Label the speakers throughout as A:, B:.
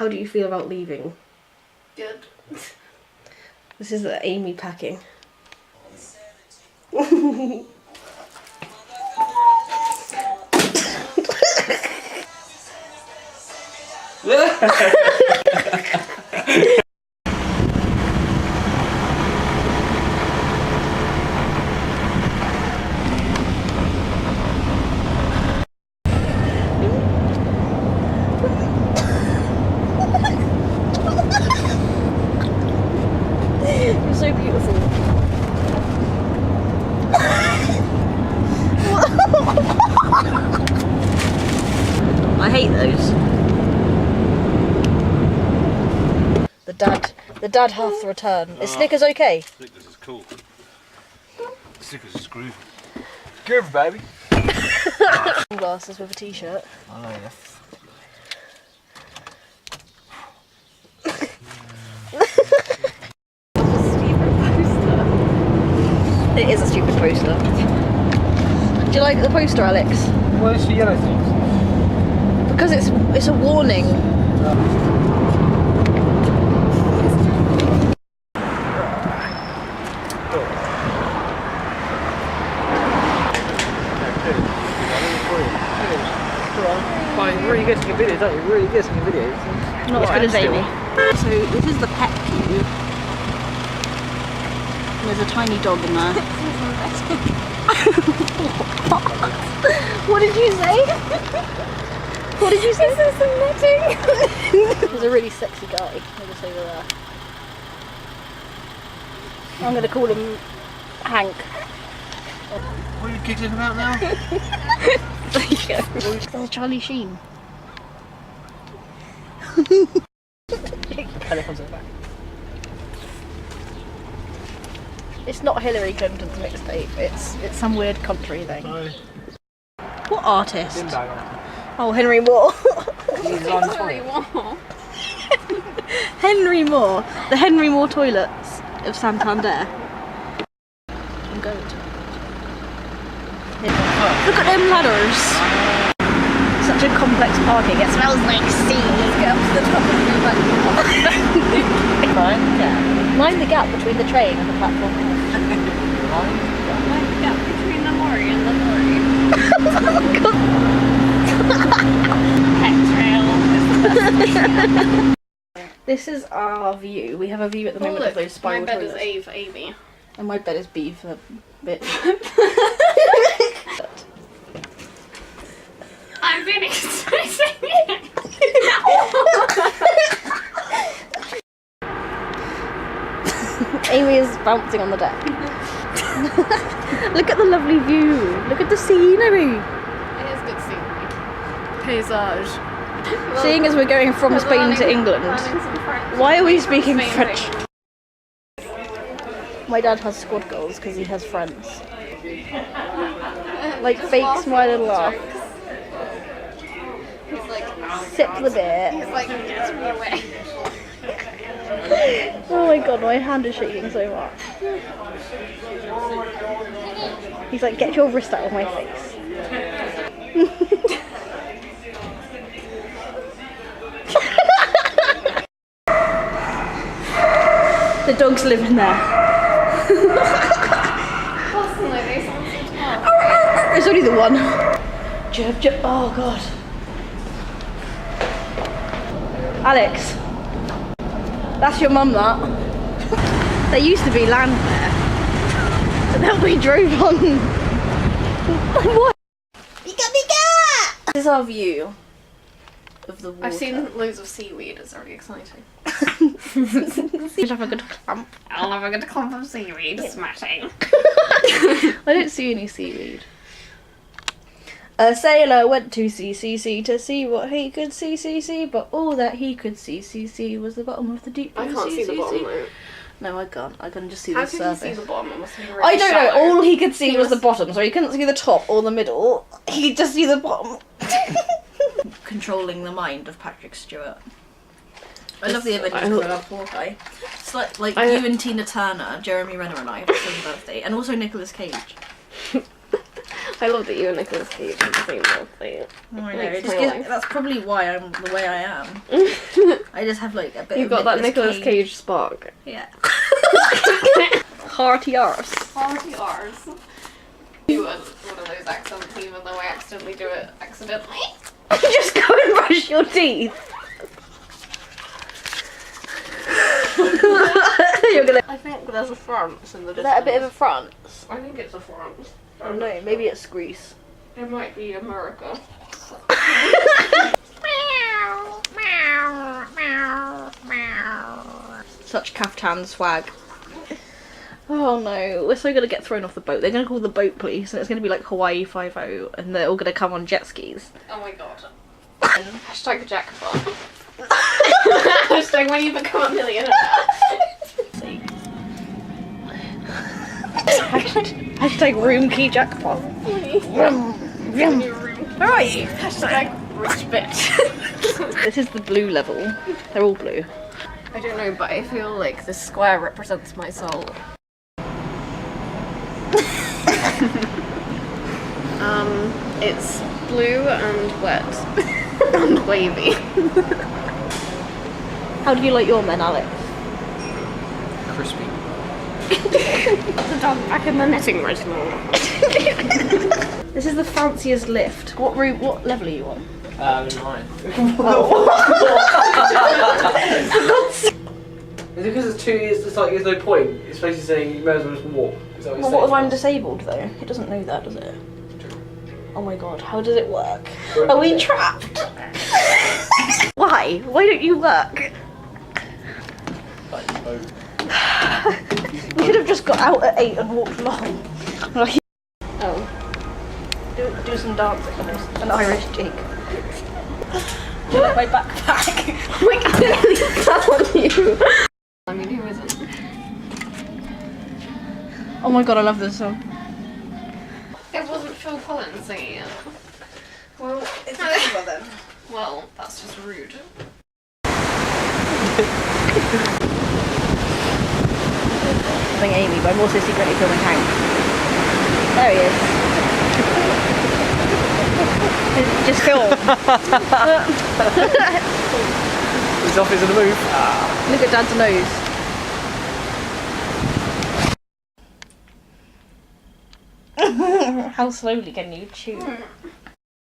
A: How do you feel about leaving?
B: Good.
A: This is Amy packing. You're so beautiful. I hate those. The dad hath returned. Is Snickers okay?
C: Snickers is cool. Snickers is groovy. Groovy, baby.
A: Glasses with a t-shirt.
C: Oh, yes.
A: It is a stupid poster. Do you like the poster, Alex?
C: What is the yellow things?
A: Because it's a warning.
C: Fine, really good taking videos, aren't you? Really good taking videos.
A: Not as good as Amy. So this is the pet cube. There's a tiny dog in there. What did you say? What did you say? This is some netting. There's a really sexy guy. I'll just over there. I'm going to call him Hank.
C: What are you giggling about now?
A: There's Charlie Sheen. It's not Hillary Clinton's mixtape. It's some weird country thing.
C: No.
A: What artist? Oh, Henry Moore.
C: He's on
B: Sorry, what?
A: Henry Moore. The Henry Moore toilets of Santander. I'm going to. Look at them ladders. Such a complex parking. It smells like sea. Let's get up to the top and go back down. Mind the gap between the train and the platform.
B: Mind the gap between the lorry and the lorry. Petrol.
A: This is our view. We have a view at the moment of those spiral
B: my bed
A: toilets.
B: is A for Amy.
A: And my bed is B for bitch.
B: I'm being excited.
A: Amy is bouncing on the deck. Look at the lovely view. Look at the scenery.
B: It is good scenery. Paysage.
A: Seeing as we're going from Spain to England, why are we speaking French? My dad has squad goals because he has friends. Like fake smile and laugh.
B: He's like,
A: Sip the beer.
B: he's like, get me away.
A: Oh my god, my hand is shaking so much. He's like, get your wrist out of my face. The dogs live in there. It's only the one. Jub, jub. Oh god. Alex. That's your mum, that. There used to be land there. But then we drove on. What? This is our view of the water.
B: I've seen loads of seaweed, it's very exciting.
A: You'll have a good clump.
B: I'll have a good clump of seaweed smashing.
A: I don't see any seaweed. A sailor went to sea to see what he could see, but all that he could see was the bottom of the deep blue
B: I can't see the bottom though.
A: No, I can't. I can just see
B: How
A: the
B: can
A: surface.
B: you see the bottom? It must be really
A: I don't know.
B: shallow.
A: All he could see was the bottom, so he couldn't see the top or the middle. He could just see the bottom. Controlling the mind of Patrick Stewart. I love the images because I love Hawkeye. It's like you and Tina Turner, Jeremy Renner and I have the same birthday, and also Nicolas Cage.
B: I love that you and Nicolas Cage have the same birthday.
A: Oh, I know. That's probably why I'm the way I am. I I just have like a bit
B: You
A: of
B: got that Nicolas Cage spark.
A: Yeah. Hearty arse.
B: Party R's. Do one of those accents even though I accidentally do it accidentally.
A: Just go and brush your teeth. You're gonna.
B: I think there's a France in the
A: Is that a bit of a France?
B: I think it's a France.
A: Oh no, maybe it's Greece.
B: It might be America.
A: Such caftan swag. Oh no, we're so gonna get thrown off the boat. They're gonna call the boat police and it's gonna be like Hawaii 5-0 and they're all gonna come on jet skis.
B: Oh my god. Hashtag jackpot. Hashtag when you become a millionaire.
A: Hashtag room key jackpot. Where are you?
B: Hashtag rich bitch.
A: This is the blue level. They're all blue.
B: I don't know, but I feel like this square represents my soul. It's blue and wet and wavy.
A: How do you like your men, Alex?
C: Crispy.
B: The dog back in the knitting regimental.
A: This is the fanciest lift. What room? What level are you on?
C: 9. Is it because it's 2 years? It's like there's no point. It's basically saying you may as well just walk. Is that
A: Well, what if I'm disabled though? It doesn't know that, does it? Oh my god, how does it work? Are we trapped? Why? Why don't you work? We should have just got out at 8 and walked along. Like,
B: Oh.
A: do some dancing, an Irish jig. Do you like my backpack? We clearly fell on you.
B: I mean, who isn't?
A: Oh my god, I love this song.
B: It wasn't Phil Collins singing it.
A: Well, it's over then.
B: Well, that's just rude.
A: Filming Amy, but I'm also secretly filming Hank. There he is. Just film.
C: His office in the move.
A: Look at Dad's nose. How slowly can you chew?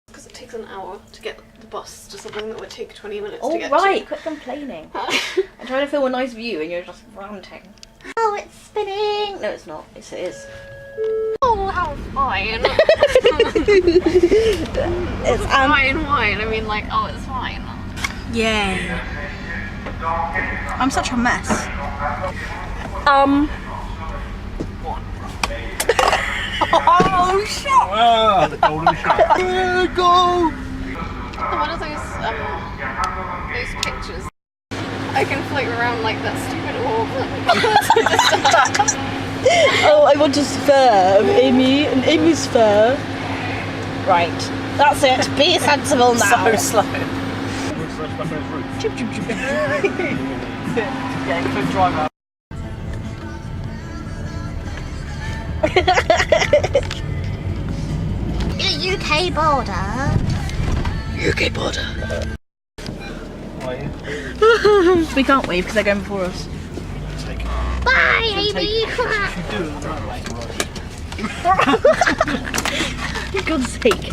B: Because it takes an hour to get the bus to something that would take 20 minutes
A: Oh
B: to get
A: right, quit complaining. I'm trying to film a nice view and you're just ranting. Oh, it's spinning! No, it's not. Yes, it is.
B: Oh, how fine.
A: It's
B: fine wine. I mean, like, oh, it's fine.
A: Yeah. I'm such a mess. Oh shit!
C: Ah, the golden shot. Go!
B: One of those pictures. I can float around like that stupid orb.
A: Oh, I want a sphere of Amy, an Amy sphere. Right, that's it. Be sensible now.
C: So slow.
A: Chip, chip, chip.
C: Yeah, you could drive out.
A: UK border. UK border.
C: Why are you?
A: We can't wave because they're going before us. Bye, Amy. For God's sake.